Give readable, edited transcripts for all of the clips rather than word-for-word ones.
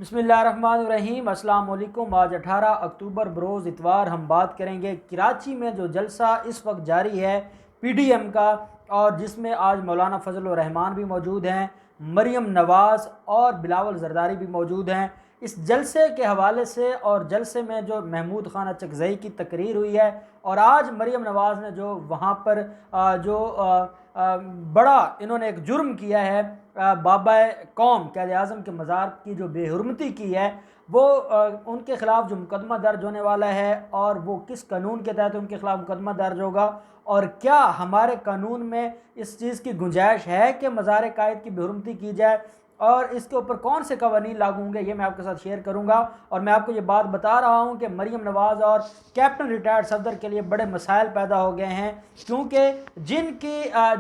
बिस्मिल्लाहिर्रहमानिर्रहीम। अस्सलाम वालेकुम। आज 18 अक्टूबर बरोज़ इतवार हम बात करेंगे कराची में जो जलसा इस वक्त जारी है PDM का, और जिसमें आज मौलाना फजल रहमान भी मौजूद हैं, मरियम नवाज़ और बिलावल जरदारी भी मौजूद हैं। इस जलसे के हवाले से और जलसे में जो महमूद खान अचकज़ई की तकरीर हुई है, और आज मरियम नवाज़ ने जो वहाँ पर बड़ा इन्होंने एक जुर्म किया है, बाबा कौम क़ायद आज़म के मज़ार की जो बेहुरमती की है, वो उनके ख़िलाफ़ जो मुकदमा दर्ज होने वाला है, और वो किस कानून के तहत उनके ख़िलाफ़ मुकदमा दर्ज होगा, और क्या हमारे कानून में इस चीज़ की गुंजाइश है कि मज़ार कायद की बेहुरमती की जाए, और इसके ऊपर कौन से कवानीन लागू होंगे, ये मैं आपके साथ शेयर करूंगा। और मैं आपको ये बात बता रहा हूं कि मरियम नवाज़ और कैप्टन रिटायर्ड सफदर के लिए बड़े मसाइल पैदा हो गए हैं, क्योंकि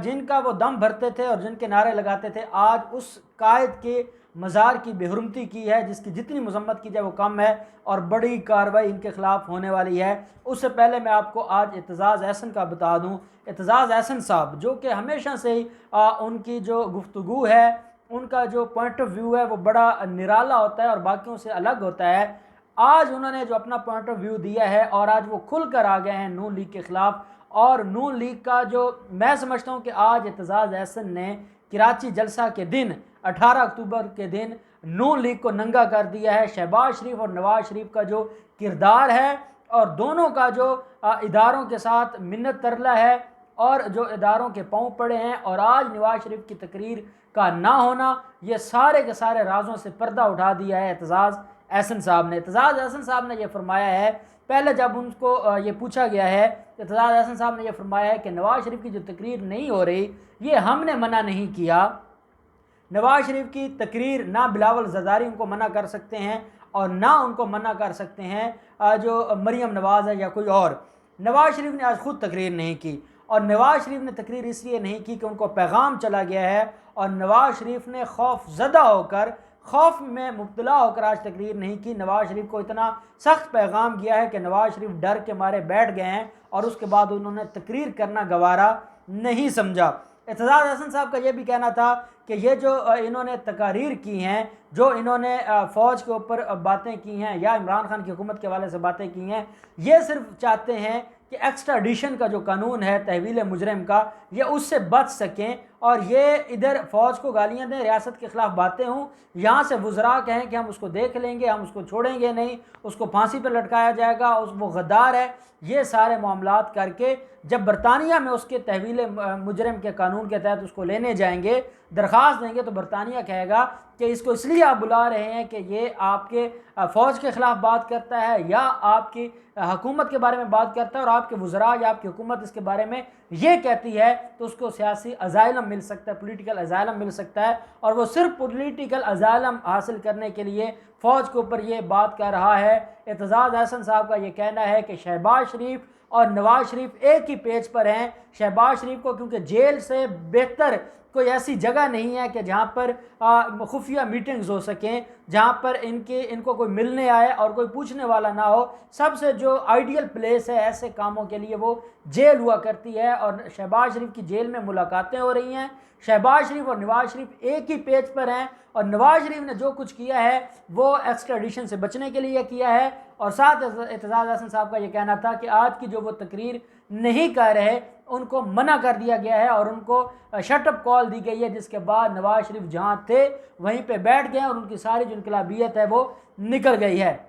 जिनका वो दम भरते थे और जिनके नारे लगाते थे, आज उस कायद के मज़ार की बेहुरमती की है, जिसकी जितनी मजम्मत की जाए वो कम है, और बड़ी कार्रवाई इनके ख़िलाफ़ होने वाली है। उससे पहले मैं आपको आज एतजाज़ अहसन का बता दूँ। एतजाज़ अहसन साहब जो कि हमेशा से ही उनकी जो गुफ्तगू है, उनका जो पॉइंट ऑफ व्यू है वो बड़ा निराला होता है और बाकियों से अलग होता है। आज उन्होंने जो अपना पॉइंट ऑफ व्यू दिया है, और आज वो खुल कर आ गए हैं नून लीग के ख़िलाफ़। और नून लीग का जो मैं समझता हूँ कि आज एतजाज़ अहसन ने कराची जलसा के दिन 18 अक्टूबर के दिन नून लीग को नंगा कर दिया है। शहबाज शरीफ और नवाज शरीफ का जो किरदार है, और दोनों का जो इदारों के साथ मिन्नत तरला है, और जो इदारों के पाँव पड़े हैं, और आज नवाज शरीफ की तकरीर का ना होना, ये सारे के सारे राजों से पर्दा उठा दिया है एतजाज़ अहसन साहब ने। एतजाज़ अहसन साहब ने यह फरमाया है, पहले जब उनको ये पूछा गया है, एतजाज़ अहसन साहब ने यह फरमाया है कि नवाज शरीफ की जो तकरीर नहीं हो रही, ये हमने मना नहीं किया। नवाज शरीफ की तकरीर ना बिलावल जरदारी उनको मना कर सकते हैं, और ना उनको मना कर सकते हैं जो मरियम नवाज़ है या कोई और। नवाज शरीफ ने आज खुद तकरीर नहीं की, और नवाज शरीफ ने तकरीर इसलिए नहीं की कि उनको पैगाम चला गया है, और नवाज शरीफ ने खौफ ज़दा होकर, खौफ में मुब्तला होकर आज तकरीर नहीं की। नवाज शरीफ को इतना सख्त पैगाम गया है कि नवाज शरीफ डर के मारे बैठ गए हैं, और उसके बाद उन्होंने तकरीर करना गवारा नहीं समझा। एतजाज़ अहसन साहब का यह भी कहना था कि ये जो इन्होंने तकारीर की हैं, जो इन्होंने फ़ौज के ऊपर बातें की हैं, या इमरान खान की हुकूमत के हवाले से बातें की हैं, ये सिर्फ चाहते हैं कि एक्स्ट्राडिशन का जो कानून है तहवील मुजरिम का, ये उससे बच सकें, और ये इधर फ़ौज को गालियाँ दें, रियासत के ख़िलाफ़ बातें हों, यहाँ से वज़रा कहें कि हम उसको देख लेंगे, हम उसको छोड़ेंगे नहीं, उसको फांसी पर लटकाया जाएगा, वो गद्दार है। ये सारे मामलात करके जब बरतानिया में उसके तहवील मुजरिम के कानून के तहत उसको लेने जाएंगे, दरख्वास्त देंगे, तो बरतानिया कहेगा कि इसको इसलिए आप बुला रहे हैं कि ये आपके फ़ौज के ख़िलाफ़ बात करता है, या आपकी हुकूमत के बारे में बात करता है, और आपके वज़रा या आपकी हुकूमत इसके बारे में ये कहती है, तो उसको सियासी अज़ाइलम मिल सकता है, पॉलिटिकल अज़ाइलम मिल सकता है। और वो सिर्फ पॉलिटिकल अज़ाइलम हासिल करने के लिए फ़ौज के ऊपर ये बात कर रहा है। एतजाज़ अहसन साहब का ये कहना है कि शहबाज शरीफ और नवाज शरीफ एक ही पेज पर हैं। शहबाज शरीफ को क्योंकि जेल से बेहतर कोई ऐसी जगह नहीं है कि जहाँ पर खुफिया मीटिंग्स हो सकें, जहाँ पर इनको कोई मिलने आए और कोई पूछने वाला ना हो। सबसे जो आइडियल प्लेस है ऐसे कामों के लिए वो जेल हुआ करती है, और शहबाज शरीफ की जेल में मुलाकातें हो रही हैं। शहबाज शरीफ और नवाज शरीफ एक ही पेज पर हैं, और नवाज शरीफ ने जो कुछ किया है वो एक्स्ट्राडिशन से बचने के लिए किया है। और साथ एतजाज़ अहसन साहब का ये कहना था कि आज की जो वो तकरीर नहीं कर रहे, उनको मना कर दिया गया है, और उनको शटअप कॉल दी गई है, जिसके बाद नवाज शरीफ जहाँ थे वहीं पे बैठ गए, और उनकी सारी जो इनकलाबियत है वो निकल गई है।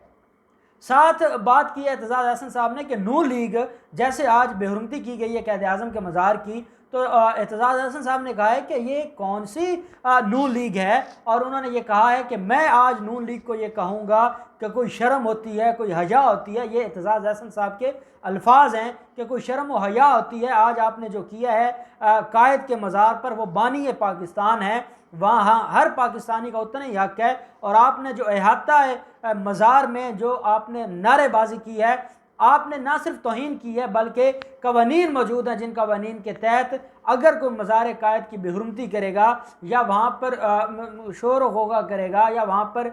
साथ बात की है एतजाज़ अहसन साहब ने कि नून लीग जैसे आज बेहुरमती की गई है क़ायद आज़म के मज़ार की, तो एतजाज़ अहसन साहब ने कहा है कि ये कौन सी नून लीग है, और उन्होंने ये कहा है कि मैं आज नून लीग को ये कहूँगा कि कोई शर्म होती है, कोई हया होती है। ये एतजाज़ अहसन साहब के अल्फाज हैं कि कोई शर्म व हया होती है। आज आपने जो किया है कायद के मज़ार पर, वो बानी पाकिस्तान है, वहाँ हर पाकिस्तानी का उतना ही हक है, और आपने जो अहाता है मज़ार में जो आपने नारेबाजी की है, आपने ना सिर्फ तौहीन की है बल्कि कवानीन मौजूद हैं, जिन कवानीन के तहत अगर कोई मज़ार कायद की बेहुरमती करेगा, या वहाँ पर शोर होगा करेगा, या वहाँ पर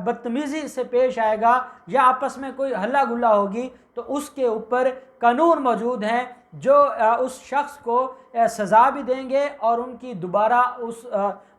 बदतमीज़ी से पेश आएगा, या आपस में कोई हल्ला गुल्ला होगी, तो उसके ऊपर कानून मौजूद हैं जो उस शख्स को सज़ा भी देंगे और उनकी दोबारा उस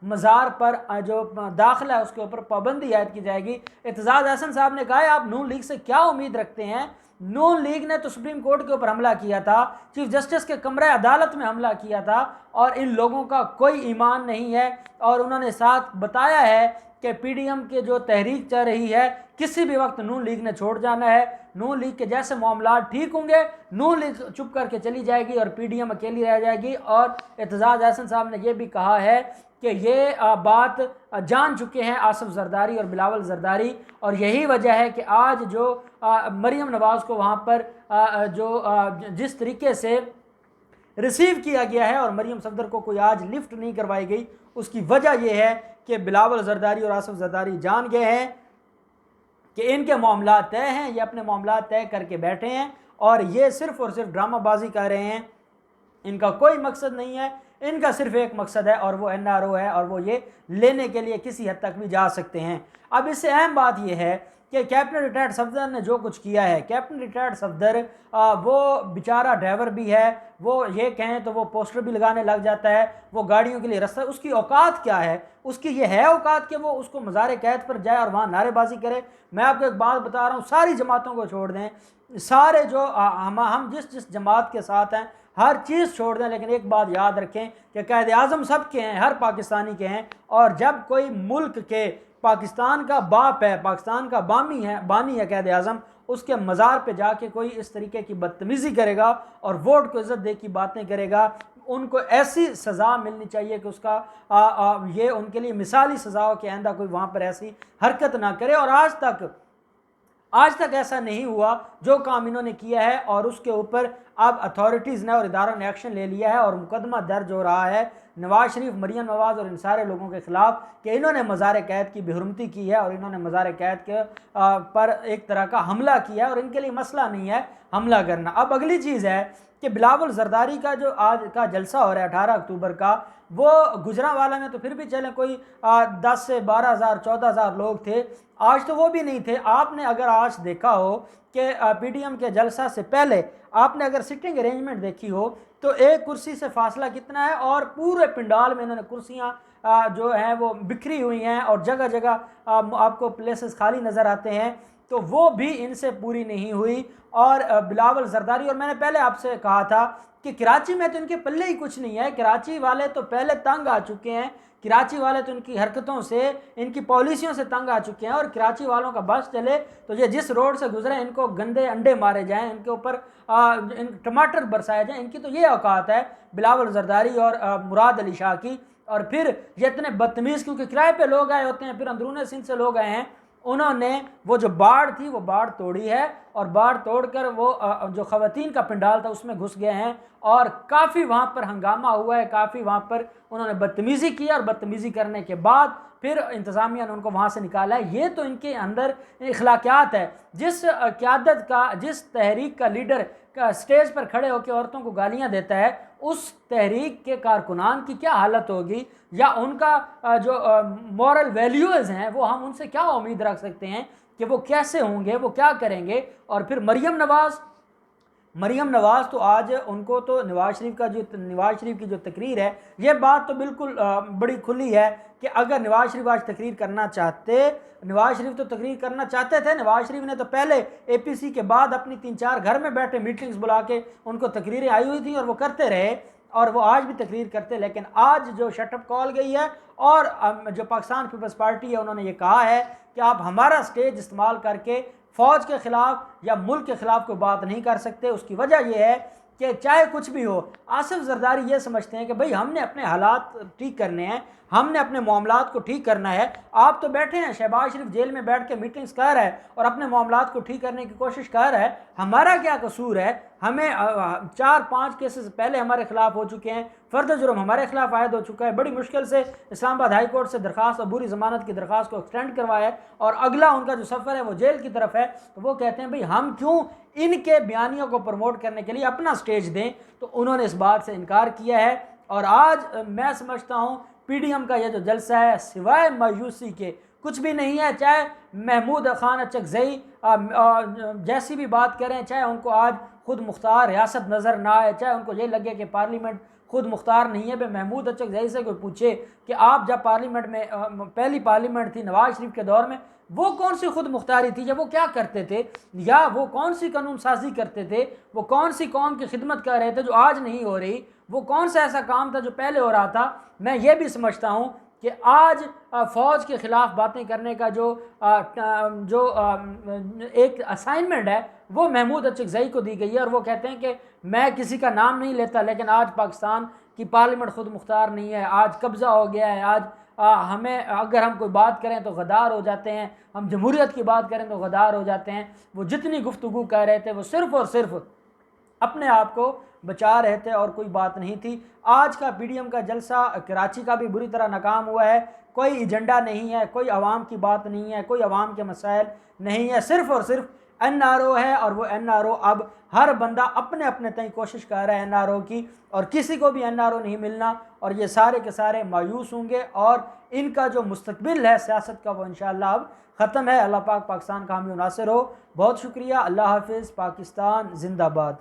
मज़ार पर जो दाखिला है उसके ऊपर पाबंदी आयद की जाएगी। एतजाज़ हसन साहब ने कहा है आप नून लीग से क्या उम्मीद रखते हैं? नून लीग ने तो सुप्रीम कोर्ट के ऊपर हमला किया था, चीफ जस्टिस के कमरे अदालत में हमला किया था, और इन लोगों का कोई ईमान नहीं है। और उन्होंने साथ बताया है कि पीडीएम के जो तहरीक चल रही है किसी भी वक्त नून लीग ने छोड़ जाना है। नून लीग के जैसे मामला ठीक होंगे, नून लीग चुप करके चली जाएगी और पीडीएम अकेली रह जाएगी। और एतजाज़ हसन साहब ने यह भी कहा है कि ये बात जान चुके हैं आसिफ जरदारी और बिलावल जरदारी, और यही वजह है कि आज जो मरीम नवाज़ को वहाँ पर जिस तरीके से रिसीव किया गया है और मरीम सफदर को कोई आज लिफ्ट नहीं करवाई गई, उसकी वजह यह है कि बिलावल जरदारी और आसिफ जरदारी जान गए हैं कि इनके मामला तय हैं, ये अपने मामला तय करके बैठे हैं और ये सिर्फ़ और सिर्फ ड्रामाबाजी कर रहे हैं। इनका कोई मकसद नहीं है, इनका सिर्फ एक मकसद है और वो एनआरओ है, और वो ये लेने के लिए किसी हद तक भी जा सकते हैं। अब इससे अहम बात यह है कि कैप्टन रिटायर्ड सफदर ने जो कुछ किया है, कैप्टन रिटायर्ड सफदर वो बेचारा ड्राइवर भी है, वो ये कहें तो वो पोस्टर भी लगाने लग जाता है, वो गाड़ियों के लिए रास्ता, उसकी औकात क्या है? उसकी ये है औकात कि वो उसको मज़ार कैद पर जाए और वहाँ नारेबाजी करे? मैं आपको एक बात बता रहा हूँ, सारी जमातों को छोड़ दें, सारे जो हम जिस जमात के साथ हैं हर चीज़ छोड़ दें, लेकिन एक बात याद रखें कि कायद आज़म सब के हैं, हर पाकिस्तानी के हैं। और जब कोई मुल्क के पाकिस्तान का बाप है, पाकिस्तान का बानी है कायद आज़म, उसके मज़ार पे जाके कोई इस तरीके की बदतमीज़ी करेगा और वोट को इज़्ज़त दे की बातें करेगा, उनको ऐसी सज़ा मिलनी चाहिए कि उसका ये उनके लिए मिसाली सज़ा हो कि आइंदा कोई वहाँ पर ऐसी हरकत ना करे। और आज तक ऐसा नहीं हुआ जो काम इन्होंने किया है, और उसके ऊपर अब अथॉरिटीज़ ने और इदारों ने एक्शन ले लिया है और मुकदमा दर्ज हो रहा है नवाज शरीफ, मरीम नवाज़ और इन सारे लोगों के ख़िलाफ़ कि इन्होंने मज़ार कैद की बेहुरमती की है और इन्होंने मज़ार कैद के पर एक तरह का हमला किया है, और इनके लिए मसला नहीं है हमला करना। अब अगली चीज़ है कि बिलावल जरदारी का जो आज का जलसा हो रहा है 18 अक्टूबर का, वो गुजरांवाला में तो फिर भी चले कोई 10 से 12,000 14,000 लोग थे, आज तो वो भी नहीं थे। आपने अगर आज देखा हो कि पीडीएम के जलसा से पहले आपने अगर सिटिंग अरेंजमेंट देखी हो तो एक कुर्सी से फासला कितना है, और पूरे पंडाल में इन्होंने कुर्सियाँ जो हैं वो बिखरी हुई हैं और जगह जगह आपको प्लेसेस खाली नज़र आते हैं, तो वो भी इनसे पूरी नहीं हुई। और बिलावल जरदारी, और मैंने पहले आपसे कहा था कि कराची में तो इनके पल्ले ही कुछ नहीं है, कराची वाले तो पहले तंग आ चुके हैं, कराची वाले तो इनकी हरकतों से, इनकी पॉलिसियों से तंग आ चुके हैं, और कराची वालों का बस चले तो ये जिस रोड से गुजरे इनको गंदे अंडे मारे जाएं, इनके ऊपर टमाटर बरसाए जाएं, इनकी तो ये औकात है बिलावल जरदारी और मुराद अली शाह की। और फिर ये इतने बदतमीज़, क्योंकि किराए पे लोग आए होते हैं, फिर अंदरूनी सिंध से लोग आए हैं, उन्होंने वो जो बाढ़ थी वो बाढ़ तोड़ी है, और बाढ़ तोड़कर वो जो ख़वातीन का पंडाल था उसमें घुस गए हैं, और काफ़ी वहाँ पर हंगामा हुआ है, काफ़ी वहाँ पर उन्होंने बदतमीज़ी की, और बदतमीज़ी करने के बाद फिर इंतज़ामिया ने उनको वहाँ से निकाला है। ये तो इनके अंदर इखलाकियात है। जिस क़यादत का, जिस तहरीक का लीडर का स्टेज पर खड़े होकर औरतों को गालियाँ देता है, उस तहरीक के कारकुनान की क्या हालत होगी, या उनका जो मॉरल वैल्यूज़ हैं वो हम उनसे क्या उम्मीद रख सकते हैं कि वो कैसे होंगे, वो क्या करेंगे। और फिर मरीम नवाज़ तो आज उनको तो नवाज शरीफ की जो तकरीर है, ये बात तो बिल्कुल बड़ी खुली है कि अगर नवाज शरीफ आज तकरीर करना चाहते, नवाज शरीफ तो तकरीर करना चाहते थे, नवाज शरीफ ने तो पहले एपीसी के बाद अपनी 3-4 घर में बैठे मीटिंग्स बुला के उनको तकरीरें आई हुई थी और वो करते रहे, और वो आज भी तकरीर करते। लेकिन आज जो शटअप कॉल गई है, और जो पाकिस्तान पीपल्स पार्टी है उन्होंने ये कहा है कि आप हमारा स्टेज इस्तेमाल करके फ़ौज के ख़िलाफ़ या मुल्क के ख़िलाफ़ कोई बात नहीं कर सकते। उसकी वजह यह है कि चाहे कुछ भी हो, आसिफ जरदारी ये समझते हैं कि भाई हमने अपने हालात ठीक करने हैं, हमने अपने मामलात को ठीक करना है। आप तो बैठे हैं, शहबाज शरीफ जेल में बैठ के मीटिंग्स कर रहा है और अपने मामलात को ठीक करने की कोशिश कर रहा है, हमारा क्या कसूर है? हमें 4-5 केसेस पहले हमारे खिलाफ हो चुके हैं, फ़र्द जुर्म हमारे खिलाफ आयद हो चुका है, बड़ी मुश्किल से इस्लामाबाद हाई कोर्ट से दरख्वास्त और बुरी ज़मानत की दरख्वास्त को एक्सटेंड करवाया है, और अगला उनका जो सफ़र है वो जेल की तरफ है। तो वो कहते हैं भाई हम क्यों इनके बयानियों को प्रमोट करने के लिए अपना स्टेज दें, तो उन्होंने इस बात से इनकार किया है। और आज मैं समझता हूँ पीडीएम का यह जो जलसा है सिवाय मायूसी के कुछ भी नहीं है। चाहे महमूद खान अचकज़ई जैसी भी बात करें, चाहे उनको आज खुद मुख्तार रियासत नज़र ना आए, चाहे उनको ये लगे कि पार्लियामेंट खुद मुख्तार नहीं है। भाई महमूद अचकज़ई से कोई पूछे कि आप जब पार्लियामेंट में पहली पार्लियामेंट थी नवाज शरीफ के दौर में, वो कौन सी खुद मुख्तारी थी, या वो क्या करते थे, या वो कौन सी कानून साजी करते थे, वो कौन सी कौम की खिदमत कर रहे थे जो आज नहीं हो रही, वो कौन सा ऐसा काम था जो पहले हो रहा था। मैं ये भी समझता हूँ कि आज फ़ौज के ख़िलाफ़ बातें करने का जो एक असाइनमेंट है वो महमूद अचकज़ई को दी गई है, और वो कहते हैं कि मैं किसी का नाम नहीं लेता, लेकिन आज पाकिस्तान की पार्लियामेंट खुद मुख्तार नहीं है, आज कब्ज़ा हो गया है। आज हमें अगर हम कोई बात करें तो गद्दार हो जाते हैं, हम जमहूरियत की बात करें तो गद्दार हो जाते हैं। वो जितनी गुफ्तगू कर रहे थे वो सिर्फ़ और सिर्फ अपने आप को बचा रहे थे और कोई बात नहीं थी। आज का पीडीएम का जलसा कराची का भी बुरी तरह नाकाम हुआ है। कोई एजेंडा नहीं है, कोई आवाम की बात नहीं है, कोई आवाम के मसाइल नहीं है, सिर्फ़ और सिर्फ एनआरओ है। और वो एनआरओ अब हर बंदा अपने अपने तय कोशिश कर रहा है एनआरओ की, और किसी को भी एनआरओ नहीं मिलना, और ये सारे के सारे मायूस होंगे और इनका जो मुस्तकबिल है सियासत का वो इंशाअल्लाह अब ख़त्म है। अल्लाह पाक पाकिस्तान का हामी नासिर हो। बहुत शुक्रिया। अल्लाह हाफिज़। पाकिस्तान जिंदाबाद।